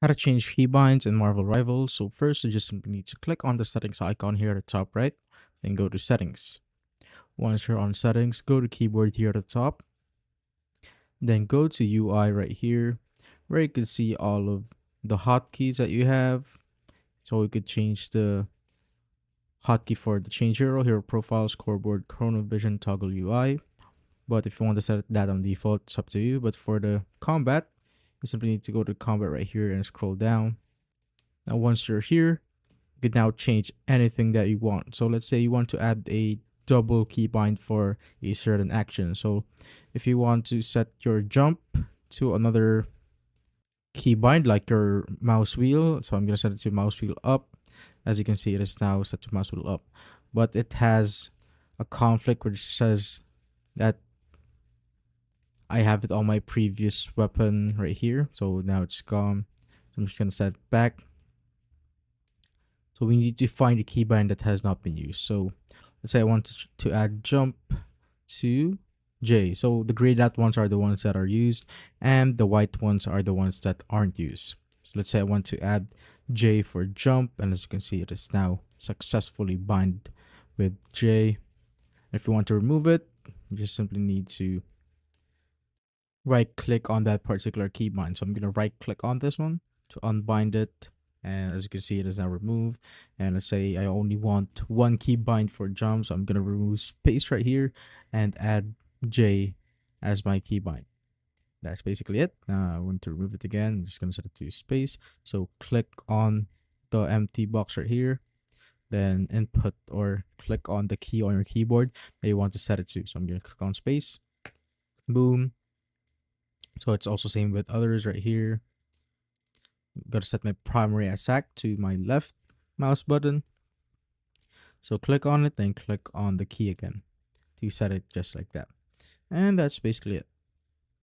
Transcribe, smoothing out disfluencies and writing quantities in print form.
How to change keybinds in Marvel Rivals. So first, you just simply need to click on the settings icon here at the top right, then go to settings. Once you're on settings, go to keyboard here at the top, then go to UI right here, where you can see all of the hotkeys that you have. So we could change the hotkey for the change hero, hero profile, scoreboard, chronovision, toggle UI. But if you want to set that on default, it's up to you. But for the combat, you simply need to go to combat right here and scroll down. Now once you're here, you can now change anything that you want. So let's say you want to add a double keybind for a certain action. So if you want to set your jump to another keybind like your mouse wheel, so I'm going to set it to mouse wheel up. As you can see, it is now set to mouse wheel up, but it has a conflict which says that I have it on my previous weapon right here. So now it's gone. I'm just going to set it back. So we need to find a keybind that has not been used. So let's say I want to add jump to J. So the grayed out ones are the ones that are used, and the white ones are the ones that aren't used. So let's say I want to add J for jump, and as you can see, it is now successfully bind with J. If you want to remove it, you just simply need to right click on that particular keybind. So I'm going to right click on this one to unbind it. And as you can see, it is now removed. And let's say I only want one keybind for jump. So I'm going to remove space right here and add J as my keybind. That's basically it. Now I want to remove it again. I'm just going to set it to space. So click on the empty box right here. Then input or click on the key on your keyboard that you want to set it to. So I'm going to click on space. Boom. So it's also same with others right here. Got to set my primary attack to my left mouse button. So click on it, then click on the key again to set it just like that. And that's basically it.